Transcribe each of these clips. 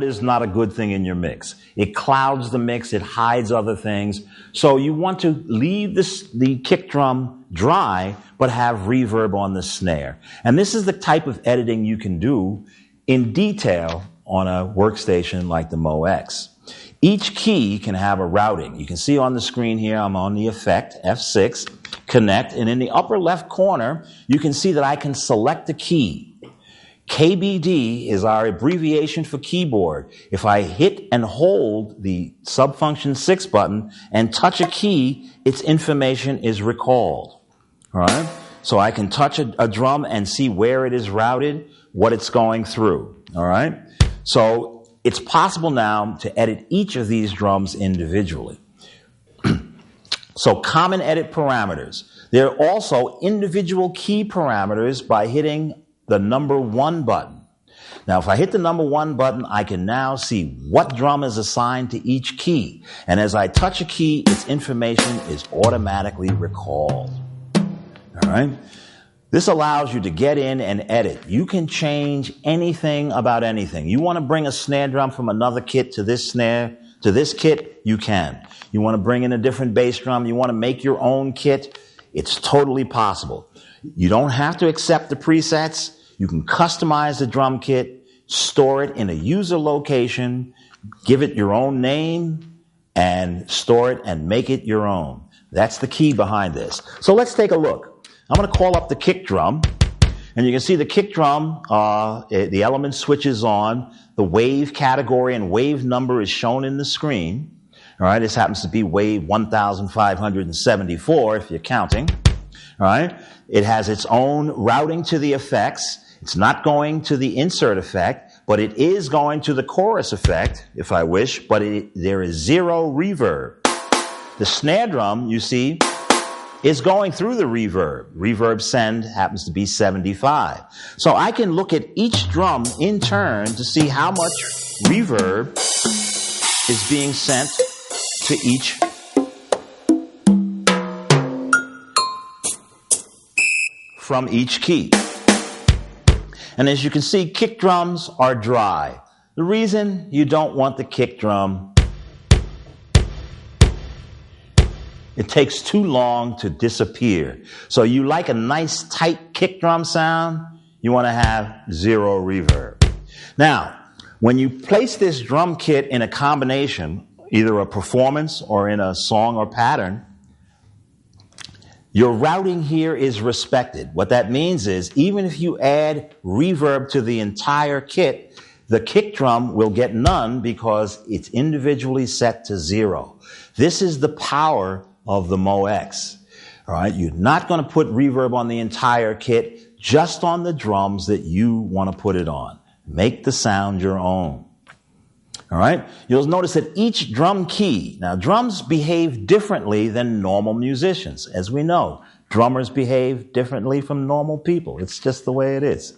is not a good thing in your mix. It clouds the mix, it hides other things. So you want to leave the kick drum dry, but have reverb on the snare. And this is the type of editing you can do in detail on a workstation like the MOX. Each key can have a routing. You can see on the screen here, I'm on the effect, F6, connect, and in the upper left corner, you can see that I can select a key. KBD is our abbreviation for keyboard. If I hit and hold the subfunction 6 button and touch a key, its information is recalled. All right? So I can touch a drum and see where it is routed, what it's going through. All right? So it's possible now to edit each of these drums individually. So common edit parameters. There are also individual key parameters by hitting the number 1 button. Now, if I hit the number 1 button, I can now see what drum is assigned to each key. And as I touch a key, its information is automatically recalled. All right? This allows you to get in and edit. You can change anything about anything. You want to bring a snare drum from another kit to this snare, to this kit, you can. You want to bring in a different bass drum, you want to make your own kit, it's totally possible. You don't have to accept the presets. You can customize the drum kit, store it in a user location, give it your own name, and store it and make it your own. That's the key behind this. So let's take a look. I'm going to call up the kick drum, and you can see the kick drum, the element switches on, the wave category and wave number is shown in the screen. All right, this happens to be wave 1574 if you're counting. All right, it has its own routing to the effects. It's not going to the insert effect, but it is going to the chorus effect, if I wish, but there is 0 reverb. The snare drum, you see, is going through the reverb. Reverb send happens to be 75. So I can look at each drum in turn to see how much reverb is being sent to each from each key. And as you can see, kick drums are dry. The reason you don't want the kick drum, it takes too long to disappear. So you like a nice tight kick drum sound, you want to have 0 reverb. Now, when you place this drum kit in a combination, either a performance or in a song or pattern, your routing here is respected. What that means is, even if you add reverb to the entire kit, the kick drum will get none because it's individually set to 0. This is the power of the MOX. All right, you're not going to put reverb on the entire kit, just on the drums that you want to put it on. Make the sound your own. All right, you'll notice that each drum key, now drums behave differently than normal musicians. As we know, drummers behave differently from normal people. It's just the way it is.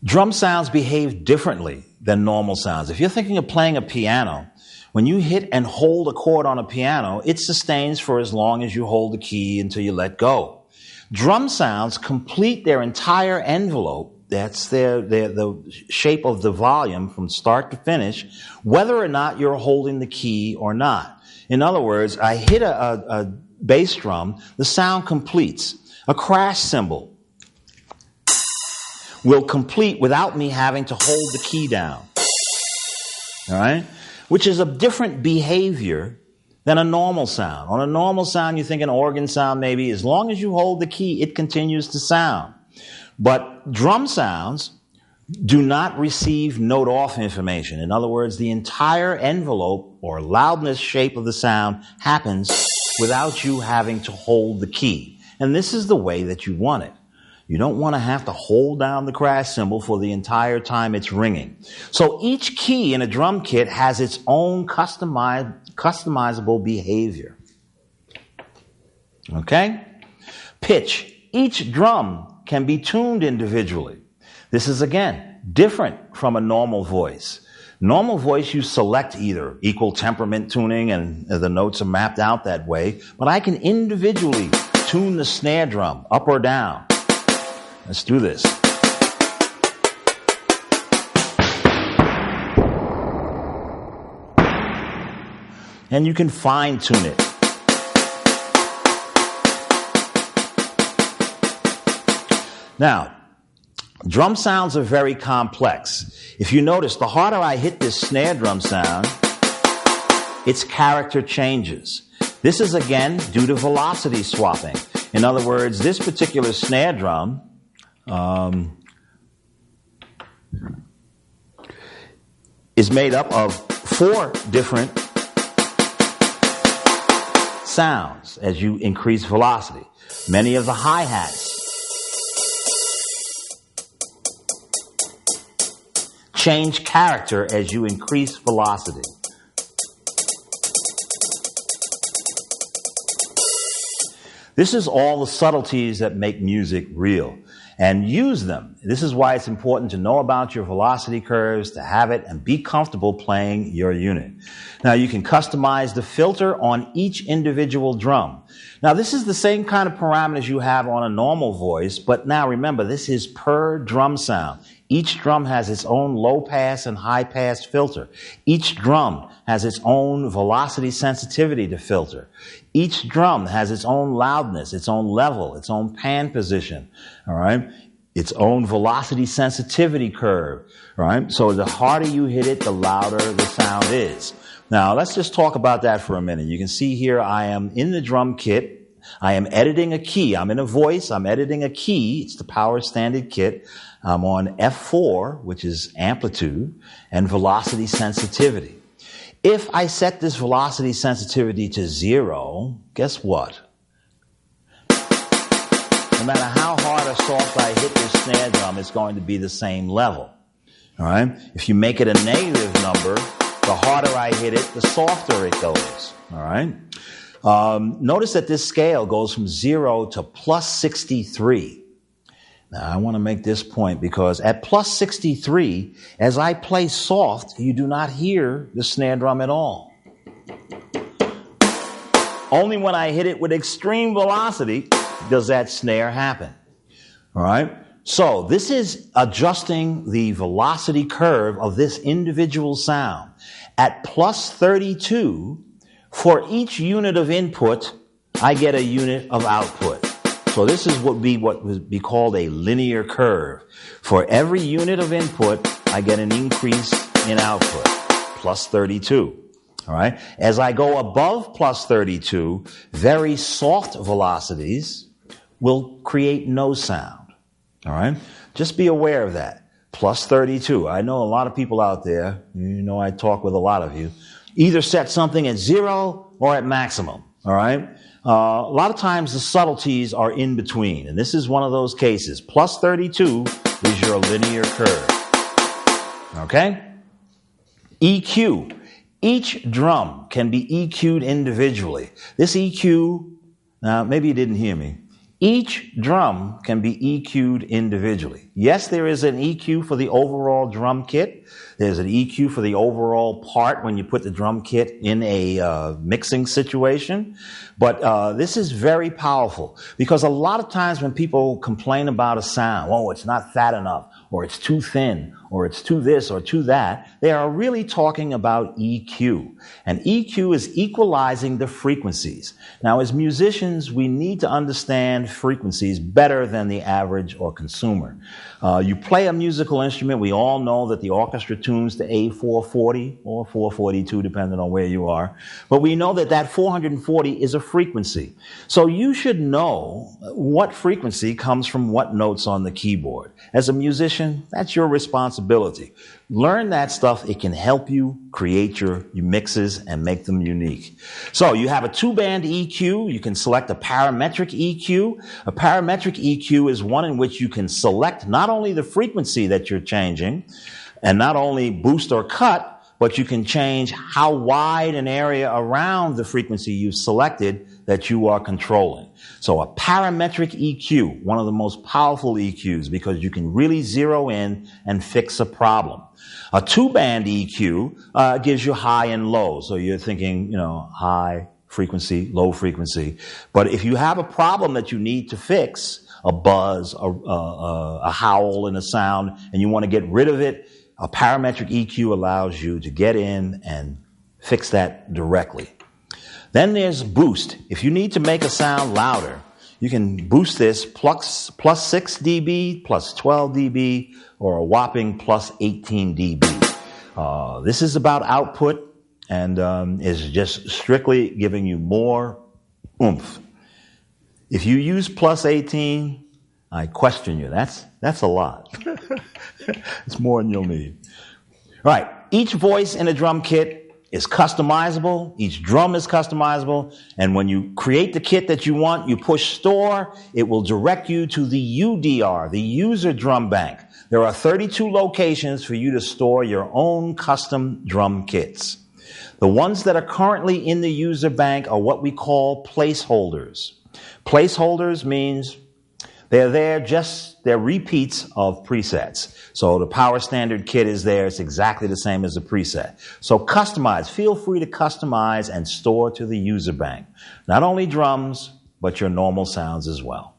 Drum sounds behave differently than normal sounds. If you're thinking of playing a piano, when you hit and hold a chord on a piano, it sustains for as long as you hold the key until you let go. Drum sounds complete their entire envelope. That's the shape of the volume from start to finish, whether or not you're holding the key or not. In other words, I hit a bass drum, the sound completes. A crash cymbal will complete without me having to hold the key down. All right? Which is a different behavior than a normal sound. On a normal sound, you think an organ sound maybe, as long as you hold the key, it continues to sound. But drum sounds do not receive note-off information. In other words, the entire envelope or loudness shape of the sound happens without you having to hold the key. And this is the way that you want it. You don't want to have to hold down the crash cymbal for the entire time it's ringing. So each key in a drum kit has its own customizable behavior. Okay? Pitch. Each drum can be tuned individually. This is, again, different from a normal voice. Normal voice, you select either equal temperament tuning, and the notes are mapped out that way, but I can individually tune the snare drum up or down. Let's do this. and you can fine tune it. Now, drum sounds are very complex. If you notice, the harder I hit this snare drum sound, its character changes. This is again due to velocity swapping. In other words, this particular snare drum is made up of 4 different sounds as you increase velocity. Many of the hi-hats change character as you increase velocity. This is all the subtleties that make music real, and use them. This is why it's important to know about your velocity curves, to have it, and be comfortable playing your unit. Now, you can customize the filter on each individual drum. Now, this is the same kind of parameters you have on a normal voice, but now remember, this is per drum sound. Each drum has its own low pass and high pass filter. Each drum has its own velocity sensitivity to filter. Each drum has its own loudness, its own level, its own pan position, all right? Its own velocity sensitivity curve, all right? So the harder you hit it, the louder the sound is. Now, let's just talk about that for a minute. You can see here I am in the drum kit. I am editing a key. I'm in a voice. I'm editing a key. It's the power standard kit. I'm on F4, which is amplitude, and velocity sensitivity. If I set this velocity sensitivity to 0, guess what? No matter how hard or soft I hit this snare drum, it's going to be the same level. All right? If you make it a negative number, the harder I hit it, the softer it goes. All right? Notice that this scale goes from 0 to plus 63. Now, I want to make this point because at plus 63, as I play soft, you do not hear the snare drum at all. Only when I hit it with extreme velocity does that snare happen. All right? So this is adjusting the velocity curve of this individual sound. At plus 32, for each unit of input, I get a unit of output. So this is what would be called a linear curve. For every unit of input, I get an increase in output, plus 32. All right. As I go above plus 32, very soft velocities will create no sound. All right. Just be aware of that. Plus 32. I know a lot of people out there, you know I talk with a lot of you, either set something at 0 or at maximum. All right. A lot of times the subtleties are in between, and this is one of those cases. Plus 32 is your linear curve. Okay? EQ. Each drum can be EQ'd individually. This EQ, now maybe you didn't hear me. Each drum can be EQ'd individually. Yes, there is an EQ for the overall drum kit. There's an EQ for the overall part when you put the drum kit in a mixing situation. But this is very powerful because a lot of times when people complain about a sound, oh, it's not fat enough, or it's too thin, or it's too this or too that, they are really talking about EQ. And EQ is equalizing the frequencies. Now, as musicians, we need to understand frequencies better than the average or consumer. You play a musical instrument, we all know that the orchestra tunes to A440 or 442, depending on where you are. But we know that that 440 is a frequency. So you should know what frequency comes from what notes on the keyboard. As a musician, that's your responsibility. Learn that stuff. It can help you create your mixes and make them unique. So you have a 2-band EQ. You can select a parametric EQ. A parametric EQ is one in which you can select not only the frequency that you're changing and not only boost or cut, but you can change how wide an area around the frequency you've selected that you are controlling. So a parametric EQ, one of the most powerful EQs because you can really zero in and fix a problem. A 2-band EQ gives you high and low. So you're thinking, high frequency, low frequency. But if you have a problem that you need to fix, a buzz, a howl in a sound, and you want to get rid of it, a parametric EQ allows you to get in and fix that directly. Then there's boost. If you need to make a sound louder, you can boost this plus 6 dB, plus 12 dB, or a whopping plus 18 dB. This is about output and is just strictly giving you more oomph. If you use plus 18, I question you. That's a lot. It's more than you'll need. All right. Each voice in a drum kit is customizable. Each drum is customizable. And when you create the kit that you want, you push store. It will direct you to the UDR, the user drum bank. There are 32 locations for you to store your own custom drum kits. The ones that are currently in the user bank are what we call placeholders. Placeholders means they're there they're repeats of presets. So the power standard kit is there. It's exactly the same as the preset. So customize. Feel free to customize and store to the user bank. Not only drums, but your normal sounds as well.